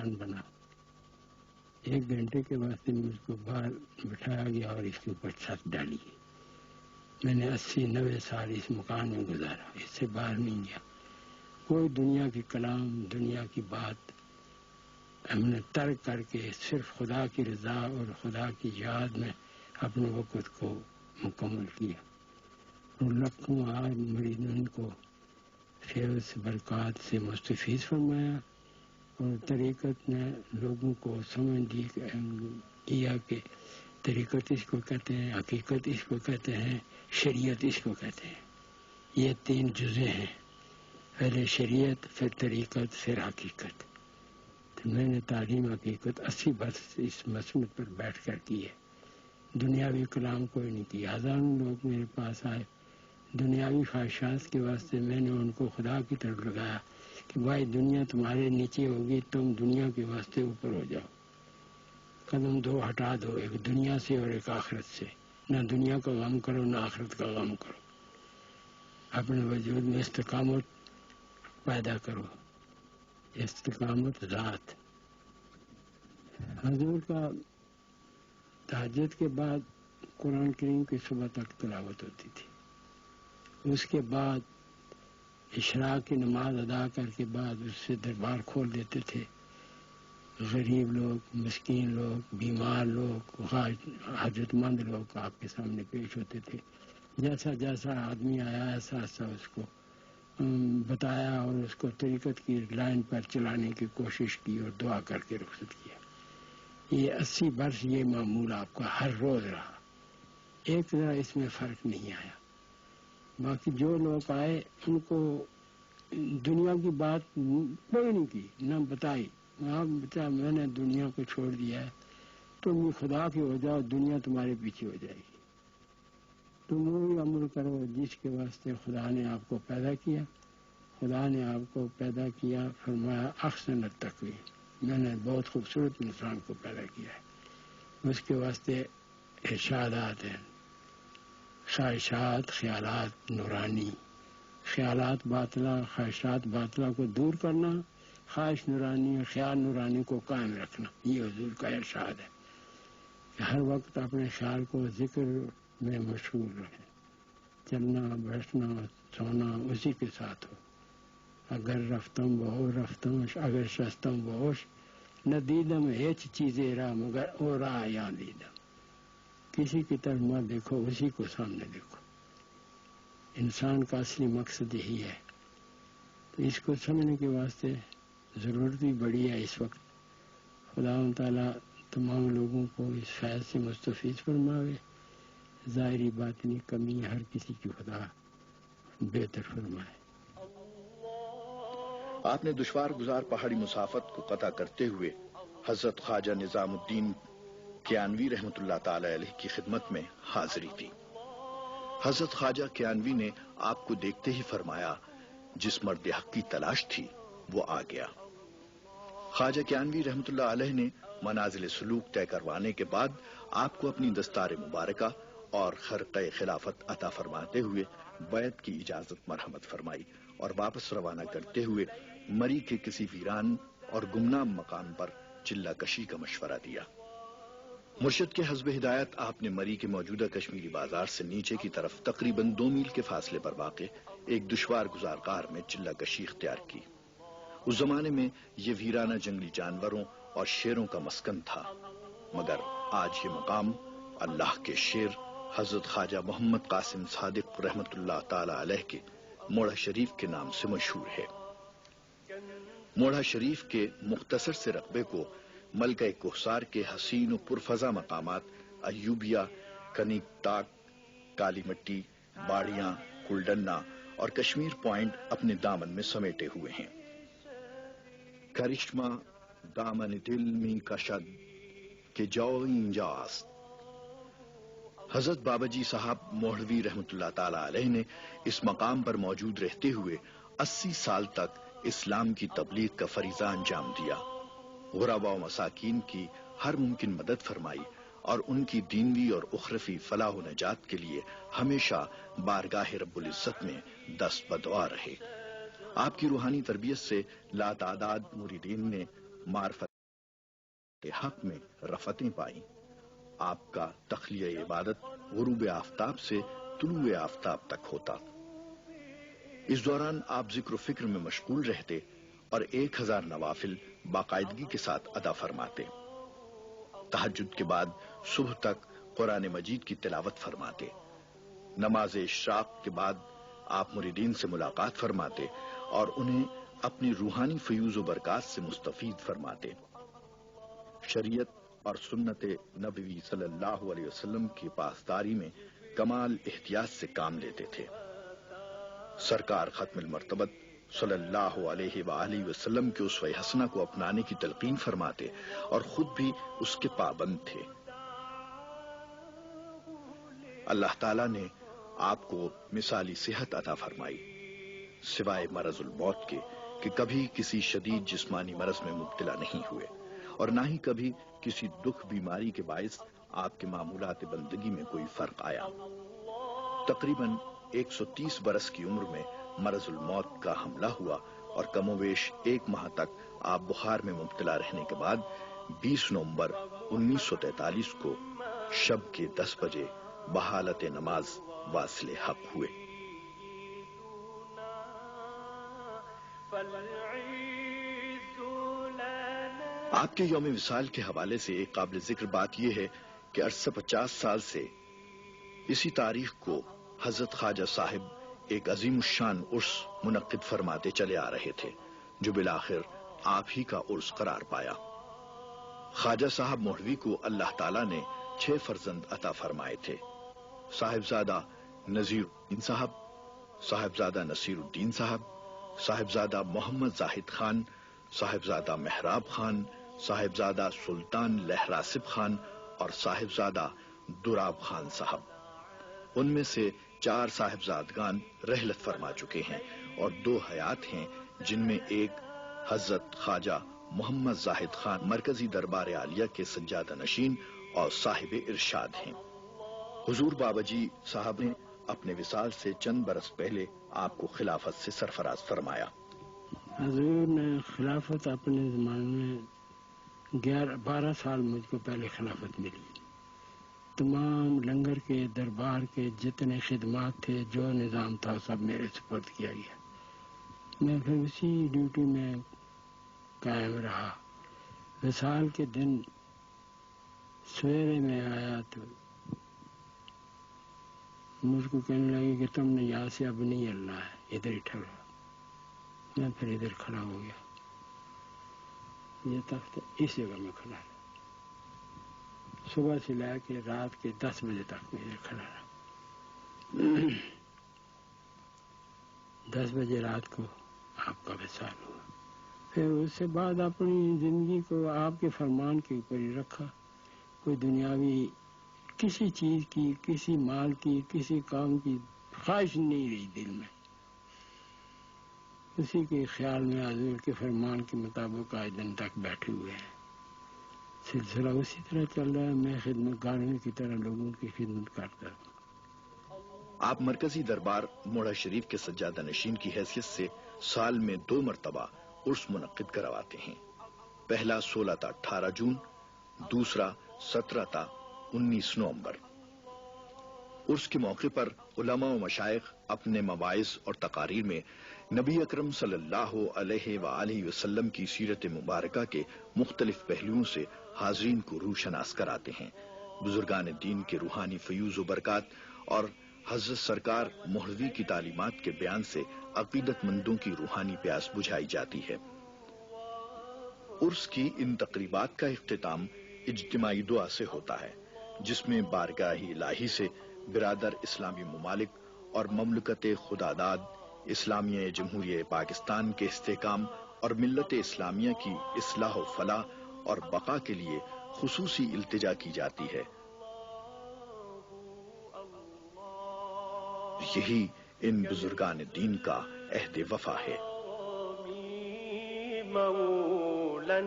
مکان بنا. 1 گھنٹے کے واسطے مجھ کو باہر بٹھایا گیا اور اس کے اوپر چھت ڈالی. میں نے 80-90 سال اس مکان میں گزارا، اس سے باہر نہیں گیا. کوئی دنیا کی کلام، دنیا کی بات ہم نے ترک کر کے صرف خدا کی رضا اور خدا کی یاد میں اپنے وقت کو مکمل کیا. اور لکھوں آج مریدین کو فیض برکات سے مستفیض فرمایا، اور طریقت نے لوگوں کو سمجھ دیا کہ طریقت اس کو کہتے ہیں، حقیقت اس کو کہتے ہیں، شریعت اس کو کہتے ہیں. یہ 3 جزء ہیں، پہلے شریعت، پھر طریقت، پھر حقیقت. تو میں نے تعلیم حقیقت 80 برس اس مسجد پر بیٹھ کر کی ہے. دنیاوی کلام کوئی نہیں کیا. ہزاروں لوگ میرے پاس آئے دنیاوی خواہشات کے واسطے. میں نے ان کو خدا کی طرف لگایا کہ بھائی دنیا تمہارے نیچے ہوگی، تم دنیا کے واسطے اوپر ہو جاؤ. قدم 2 ہٹا دو، ایک دنیا سے اور ایک آخرت سے. نہ دنیا کا غم کرو، نہ آخرت کا غم کرو. اپنے وجود میں استقامت پیدا کرو، استقامت ذات. حضور کا تہجد کے بعد قرآن کریم کی صبح تک تلاوت ہوتی تھی. اس کے بعد اشراق کی نماز ادا کر کے بعد اس سے دربار کھول دیتے تھے. غریب لوگ، مسکین لوگ، بیمار لوگ، حاجت مند لوگ آپ کے سامنے پیش ہوتے تھے. جیسا جیسا آدمی آیا ایسا ایسا اس کو بتایا اور اس کو طریقت کی لائن پر چلانے کی کوشش کی اور دعا کر کے رخصت کیا. یہ 80 برس یہ معمول آپ کا ہر روز رہا. ایک ذرا اس میں فرق نہیں آیا. باقی جو لوگ آئے ان کو دنیا کی بات کوئی نہیں کی، نہ بتائی. آپ بتا میں نے دنیا کو چھوڑ دیا ہے، تم خدا کے ہو جاؤ، دنیا تمہارے پیچھے ہو جائے گی. تم وہی عمل کرو جس کے واسطے خدا نے آپ کو پیدا کیا. خدا نے آپ کو پیدا کیا، فرمایا احسن التقویم، میں نے بہت خوبصورت انسان کو پیدا کیا ہے. اس کے واسطے ارشادات ہیں، خواہشات، خیالات نورانی. خیالات باطلہ، خواہشات باطلہ کو دور کرنا، خواہش نورانی اور خیال نورانی کو قائم رکھنا. یہ حضور کا ارشاد ہے کہ ہر وقت اپنے خیال کو ذکر میں مشغول رہیں. چلنا، بیٹھنا، سونا اسی کے ساتھ ہو. اگر رفتم بہو رفتمش، اگر شستم بہوش، نہ دیدم ہیچ چیزیں را مگر او را یا دیدم. کسی کی طرف مت دیکھو، اسی کو سامنے دیکھو. انسان کا اصلی مقصد یہی ہے. تو اس کو سمجھنے کے واسطے ضرورت بھی بڑی ہے اس وقت. خدا تعالیٰ تمام لوگوں کو اس فیض سے مستفیض فرماوے. ظاہری باطنی کمی ہر کسی کی خدا بہتر فرمائے. آپ نے دشوار گزار پہاڑی مسافت کو قطع کرتے ہوئے حضرت خواجہ نظام الدین کیانوی رحمۃ اللہ تعالی علیہ کی خدمت میں حاضری دی. حضرت خواجہ کیانوی نے آپ کو دیکھتے ہی فرمایا، جس مرد حق کی تلاش تھی وہ آ گیا. خواجہ کیانوی رحمۃ اللہ علیہ نے منازل سلوک طے کروانے کے بعد آپ کو اپنی دستار مبارکہ اور خرقہ خلافت عطا فرماتے ہوئے بیعت کی اجازت مرحمت فرمائی اور واپس روانہ کرتے ہوئے مری کے کسی ویران اور گمنام مقام پر چلہ کشی کا مشورہ دیا. مرشد کے حسب ہدایت آپ نے مری کے موجودہ کشمیری بازار سے نیچے کی طرف تقریباً 2 میل کے فاصلے پر واقع ایک دشوار گزار غار میں چلہ کشی اختیار کی. اس زمانے میں یہ ویرانہ جنگلی جانوروں اور شیروں کا مسکن تھا، مگر آج یہ مقام اللہ کے شیر حضرت خواجہ محمد قاسم صادق رحمت اللہ تعالی علیہ کے موڑھا شریف کے نام سے مشہور ہے. موڑھا شریف کے مختصر سے رقبے کو ملکہ کوہسار کے حسین و پرفضا مقامات ایوبیہ، کنیک تاک، کالی مٹی، باڑیاں، کلڈنا اور کشمیر پوائنٹ اپنے دامن میں سمیٹے ہوئے ہیں. کرشمہ دامن دل میں کشد کے جو انجاز. حضرت بابا جی صاحب موڑھوی رحمت اللہ تعالی علیہ نے اس مقام پر موجود رہتے ہوئے 80 سال تک اسلام کی تبلیغ کا فریضہ انجام دیا. غرباء و مساکین کی ہر ممکن مدد فرمائی اور ان کی دینوی اور اخروی فلاح و نجات کے لیے ہمیشہ بارگاہ رب العزت میں دست بدعا رہے. آپ کی روحانی تربیت سے لاتعداد مریدین نے معرفت حق میں رفتیں پائیں۔ آپ کا تخلیہ عبادت غروب آفتاب سے طلوع آفتاب تک ہوتا۔ اس دوران آپ ذکر و فکر میں مشغول رہتے اور 1000 نوافل باقاعدگی کے ساتھ ادا فرماتے۔ تہجد کے بعد صبح تک قرآن مجید کی تلاوت فرماتے۔ نماز اشراق کے بعد آپ مریدین سے ملاقات فرماتے اور انہیں اپنی روحانی فیوز و برکات سے مستفید فرماتے۔ شریعت اور سنت نبوی صلی اللہ علیہ وسلم کی پاسداری میں کمال احتیاط سے کام لیتے تھے۔ سرکار ختم المرتبت صلی اللہ علیہ وآلہ وسلم کے اسوہ حسنہ کو اپنانے کی تلقین فرماتے اور خود بھی اس کے پابند تھے۔ اللہ تعالیٰ نے آپ کو مثالی صحت عطا فرمائی، سوائے مرض الموت کے کہ کبھی کسی شدید جسمانی مرض میں مبتلا نہیں ہوئے اور نہ ہی کبھی کسی دکھ بیماری کے باعث آپ کے معمولات بندگی میں کوئی فرق آیا۔ تقریباً 130 برس کی عمر میں مرض الموت کا حملہ ہوا اور کم و بیش 1 ماہ تک آپ بخار میں مبتلا رہنے کے بعد 20 نومبر 1943 کو شب کے 10 بجے بحالت نماز واصل حق ہوئے۔ آپ کے یوم وصال کے حوالے سے ایک قابل ذکر بات یہ ہے کہ عرصہ 50 سال سے اسی تاریخ کو حضرت خواجہ صاحب ایک عظیم الشان عرس منعقد فرماتے چلے آ رہے تھے جو بالآخر آپ ہی کا عرس قرار پایا۔ خواجہ صاحب مولوی کو اللہ تعالیٰ نے 6 فرزند عطا فرمائے تھے۔ صاحبزادہ نذیر الدین صاحب، صاحبزادہ نصیر الدین صاحب، صاحبزادہ محمد زاہد خان، صاحبزادہ محراب خان، صاحبزادہ سلطان لہراسب خان اور صاحبزادہ دراب خان صاحب۔ ان میں سے 4 صاحبزادگان رحلت فرما چکے ہیں اور 2 حیات ہیں، جن میں ایک حضرت خواجہ محمد زاہد خان مرکزی دربار عالیہ کے سجادہ نشین اور صاحب ارشاد ہیں۔ حضور بابا جی صاحب نے اپنے وصال سے چند برس پہلے آپ کو خلافت سے سرفراز فرمایا۔ حضور نے خلافت اپنے زمانے میں 12 سال مجھ کو پہلے خلافت ملی۔ تمام لنگر کے دربار کے جتنے خدمات تھے، جو نظام تھا، سب میرے سپرد کیا گیا۔ میں پھر اسی ڈیوٹی میں قائم رہا۔ وصال کے دن سویرے میں آیا تو مجھ کو کہنے لگے کہ تم نے یہاں سے اب نہیں ہلنا ہے، ادھر ہی ٹھہرو۔ میں پھر ادھر کھڑا ہو گیا، یہ تخت اس جگہ میں کھڑا ہے۔ صبح سے لے کے رات کے 10 بجے تک میں ادھر کھڑا رہا۔ 10 بجے رات کو آپ کا وصال ہوا۔ پھر اس سے بعد اپنی زندگی کو آپ کے فرمان کے اوپر ہی رکھا۔ کوئی دنیاوی کسی چیز کی، کسی مال کی، کسی کام کی خواہش نہیں رہی دل میں۔ اسی کے خیال میں حضور کے فرمان کے مطابق آج دن تک بیٹھے ہوئے ہیں۔ سلسلہ اسی طرح چل رہا ہے۔ میں خدمت گاروں کی طرح لوگوں کی خدمت کرتا ہوں۔ آپ مرکزی دربار موڑا شریف کے سجادہ نشین کی حیثیت سے سال میں 2 مرتبہ عرس منعقد کرواتے ہیں۔ پہلا 16 تا 18 جون، دوسرا 17 تا 19 نومبر۔ عرس کے موقع پر علماء و مشائخ اپنے مواعظ اور تقاریر میں نبی اکرم صلی اللہ علیہ وآلہ وسلم کی سیرت مبارکہ کے مختلف پہلوؤں سے حاضرین کو روشناس کراتے ہیں۔ بزرگان دین کے روحانی فیوز و برکات اور حضرت سرکار مولوی کی تعلیمات کے بیان سے عقیدت مندوں کی روحانی پیاس بجھائی جاتی ہے۔ عرس کی ان تقریبات کا اختتام اجتماعی دعا سے ہوتا ہے، جس میں بارگاہ الہی سے برادر اسلامی ممالک اور مملکت خداداد اسلامیہ جمہوریہ پاکستان کے استحکام اور ملت اسلامیہ کی اصلاح و فلاح اور بقا کے لیے خصوصی التجا کی جاتی ہے۔ یہی ان بزرگان دین کا عہد وفا ہے۔ مولا